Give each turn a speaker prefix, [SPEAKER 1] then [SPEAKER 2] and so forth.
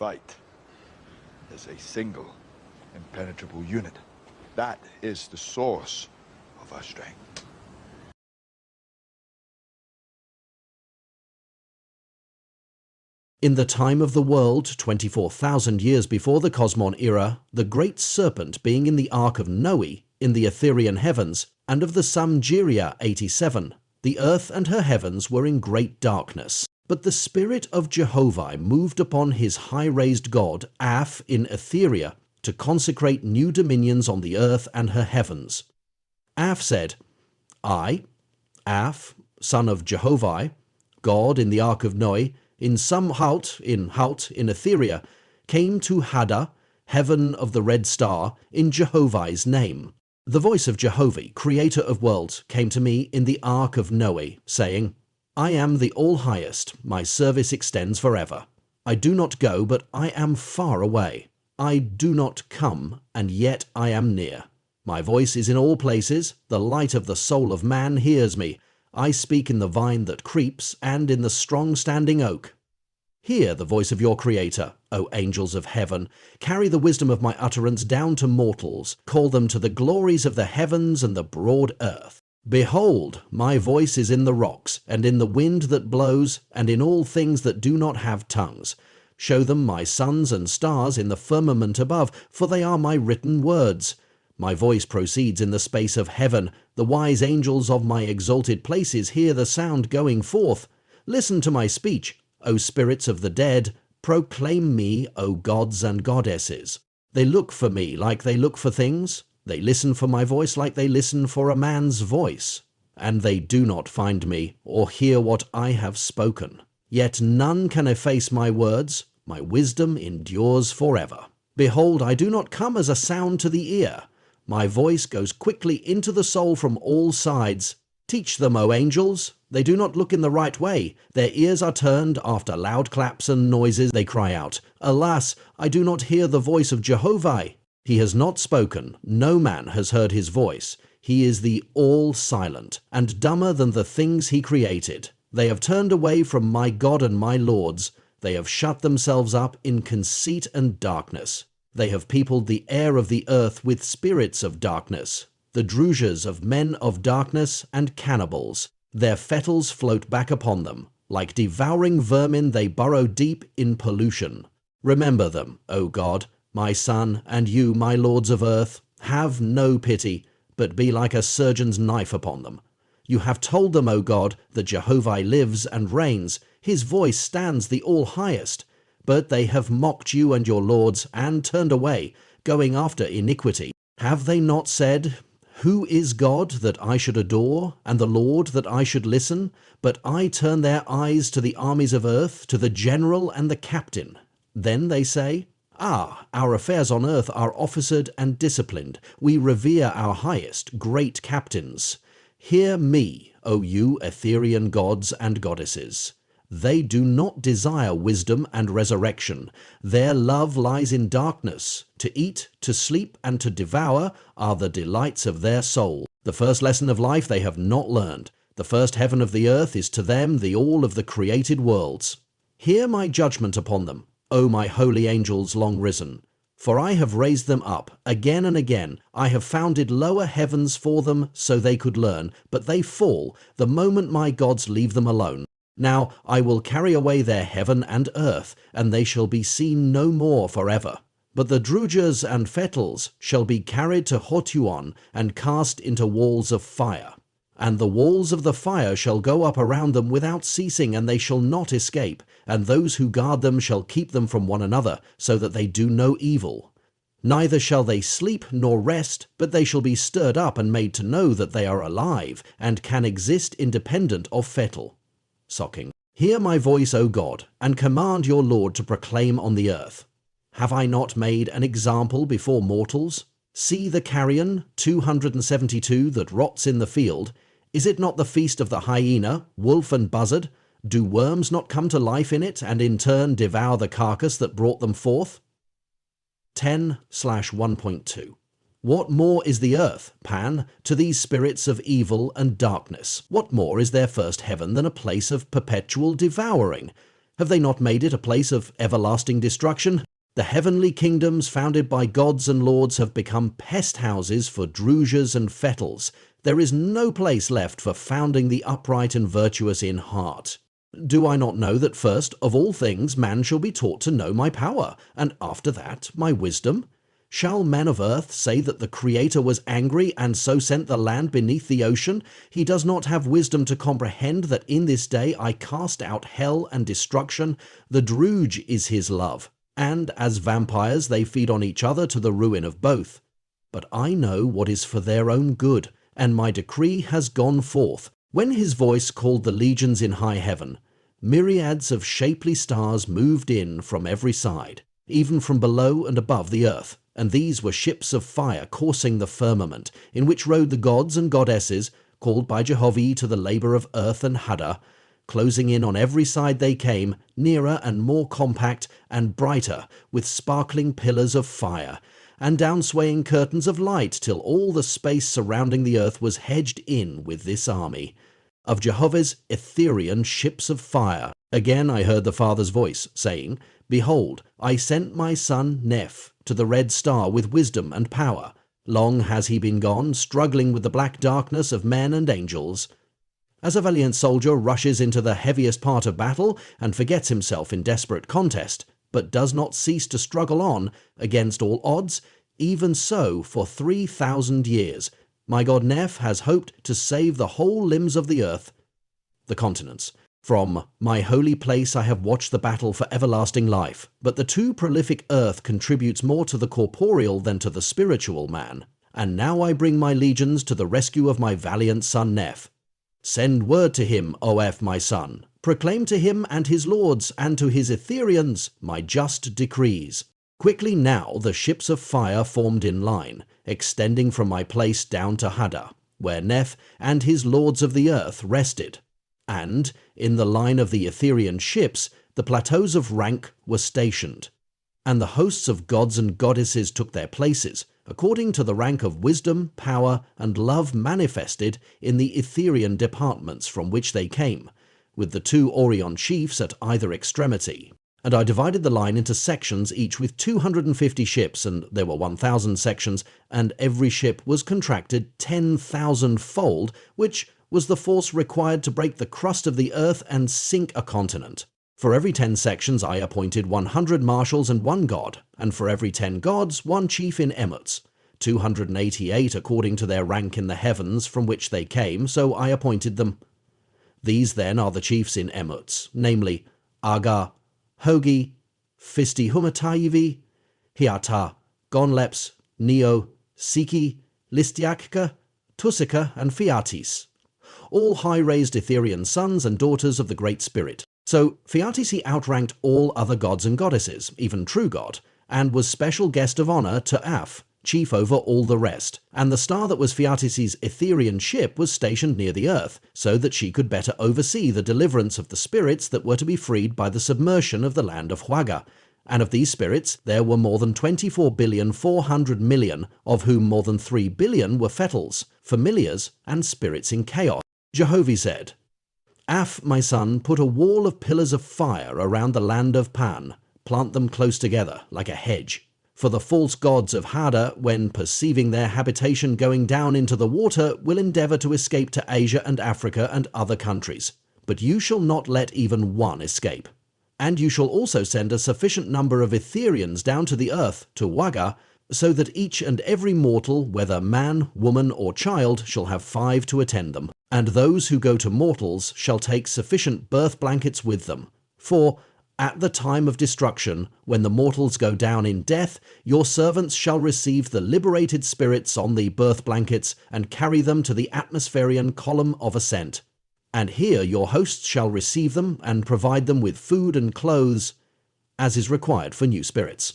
[SPEAKER 1] fight as a single, impenetrable unit. That is the source of our strength.
[SPEAKER 2] In the time of the world, 24,000 years before the Cosmon era, the great serpent being in the Ark of Noe, in the Etherian heavens, and of the Samgiria 87, the earth and her heavens were in great darkness. But the Spirit of Jehovah moved upon his high-raised God, Aph, in Etheria, to consecrate new dominions on the earth and her heavens. Aph said, I, Aph, son of Jehovah, God in the Ark of Noe, in Samhaut, in Etheria, came to Hadda, heaven of the red star, in Jehovah's name. The voice of Jehovah, creator of worlds, came to me in the Ark of Noe, saying, I am the All-Highest, my service extends forever. I do not go, but I am far away. I do not come, and yet I am near. My voice is in all places, the light of the soul of man hears me. I speak in the vine that creeps, and in the strong standing oak. Hear the voice of your Creator, O angels of heaven. Carry the wisdom of my utterance down to mortals. Call them to the glories of the heavens and the broad earth. Behold, my voice is in the rocks, and in the wind that blows, and in all things that do not have tongues. Show them my suns and stars in the firmament above, for they are my written words. My voice proceeds in the space of heaven. The wise angels of my exalted places hear the sound going forth. Listen to my speech, O spirits of the dead. Proclaim me, O gods and goddesses. They look for me like they look for things. They listen for my voice like they listen for a man's voice. And they do not find me, or hear what I have spoken. Yet none can efface my words. My wisdom endures forever. Behold, I do not come as a sound to the ear. My voice goes quickly into the soul from all sides. Teach them, O angels. They do not look in the right way. Their ears are turned after loud claps and noises. They cry out, Alas, I do not hear the voice of Jehovah. He has not spoken. No man has heard his voice. He is the all-silent, and dumber than the things he created. They have turned away from my God and my Lord's. They have shut themselves up in conceit and darkness. They have peopled the air of the earth with spirits of darkness, the druzhas of men of darkness and cannibals. Their fettles float back upon them. Like devouring vermin they burrow deep in pollution. Remember them, O God, my Son, and you, my lords of earth. Have no pity, but be like a surgeon's knife upon them. You have told them, O God, that Jehovah lives and reigns. His voice stands the all-highest. But they have mocked you and your lords, and turned away, going after iniquity. Have they not said, Who is God that I should adore, and the Lord that I should listen? But I turn their eyes to the armies of earth, to the general and the captain. Then they say, Ah, our affairs on earth are officered and disciplined. We revere our highest, great captains. Hear me, O you Etherian gods and goddesses. They do not desire wisdom and resurrection. Their love lies in darkness. To eat, to sleep, and to devour are the delights of their soul. The first lesson of life they have not learned. The first heaven of the earth is to them the all of the created worlds. Hear my judgment upon them, O my holy angels long risen. For I have raised them up again and again. I have founded lower heavens for them so they could learn, but they fall the moment my gods leave them alone. Now I will carry away their heaven and earth, and they shall be seen no more forever. But the druzhas and fettles shall be carried to Hotuon and cast into walls of fire. And the walls of the fire shall go up around them without ceasing, and they shall not escape. And those who guard them shall keep them from one another, so that they do no evil. Neither shall they sleep nor rest, but they shall be stirred up and made to know that they are alive, and can exist independent of fettle. Socking. Hear my voice, O God, and command your Lord to proclaim on the earth. Have I not made an example before mortals? See the carrion, 272, that rots in the field. Is it not the feast of the hyena, wolf and buzzard? Do worms not come to life in it, and in turn devour the carcass that brought them forth? 10/1.2 What more is the earth, Pan, to these spirits of evil and darkness? What more is their first heaven than a place of perpetual devouring? Have they not made it a place of everlasting destruction? The heavenly kingdoms founded by gods and lords have become pest houses for druzes and fettles. There is no place left for founding the upright and virtuous in heart. Do I not know that first of all things man shall be taught to know my power, and after that my wisdom? Shall men of earth say that the Creator was angry and so sent the land beneath the ocean? He does not have wisdom to comprehend that in this day I cast out hell and destruction. The druge is his love, and as vampires they feed on each other to the ruin of both. But I know what is for their own good, and my decree has gone forth. When his voice called the legions in high heaven, myriads of shapely stars moved in from every side, even from below and above the earth. And these were ships of fire coursing the firmament, in which rode the gods and goddesses, called by Jehovah to the labour of earth and Haddah. Closing in on every side they came, nearer and more compact and brighter, with sparkling pillars of fire, and down-swaying curtains of light, till all the space surrounding the earth was hedged in with this army of Jehovah's Etherean ships of fire. Again I heard the Father's voice, saying, Behold, I sent my son Neph to the red star with wisdom and power. Long has he been gone, struggling with the black darkness of men and angels. As a valiant soldier rushes into the heaviest part of battle and forgets himself in desperate contest, but does not cease to struggle on against all odds, even so for 3,000 years, my god Neph has hoped to save the whole limbs of the earth, the continents. From my holy place I have watched the battle for everlasting life, but the too prolific earth contributes more to the corporeal than to the spiritual man. And now I bring my legions to the rescue of my valiant son Neph. Send word to him, O Eph, my son. Proclaim to him and his lords and to his Etherians my just decrees. Quickly now the ships of fire formed in line, extending from my place down to Haddah, where Neph and his lords of the earth rested. And, in the line of the Etherian ships, the plateaus of rank were stationed. And the hosts of gods and goddesses took their places, according to the rank of wisdom, power, and love manifested in the Etherian departments from which they came, with the 2 Orion chiefs at either extremity. And I divided the line into sections, each with 250 ships, and there were 1,000 sections, and every ship was contracted 10,000-fold, which was the force required to break the crust of the earth and sink a continent. For every 10 sections I appointed 100 marshals and 1 god, and for every 10 gods 1 chief in emuts, 288 according to their rank in the heavens from which they came, so I appointed them. These then are the chiefs in emuts, namely Aga, Hogi, Fisti-Humatayivi, Hiata, Gonleps, Neo, Siki, Listiakka, Tusika, and Phaeatis, all high-raised Etherian sons and daughters of the Great Spirit. So Phaeatis outranked all other gods and goddesses, even true God, and was special guest of honour to Aph, chief over all the rest. And the star that was Phaeatis' Etherian ship was stationed near the earth, so that she could better oversee the deliverance of the spirits that were to be freed by the submersion of the land of Huaga. And of these spirits there were more than 24,400,000,000, of whom more than 3 billion were fettles, familiars, and spirits in chaos. Jehovah said, Aph, my son, put a wall of pillars of fire around the land of Pan. Plant them close together, like a hedge. For the false gods of Haddah, when perceiving their habitation going down into the water, will endeavour to escape to Asia and Africa and other countries. But you shall not let even one escape. And you shall also send a sufficient number of Etherians down to the earth, to Waga, so that each and every mortal, whether man, woman, or child, shall have 5 to attend them. And those who go to mortals shall take sufficient birth blankets with them. For, at the time of destruction, when the mortals go down in death, your servants shall receive the liberated spirits on the birth blankets and carry them to the atmospherian column of ascent. And here your hosts shall receive them and provide them with food and clothes, as is required for new spirits.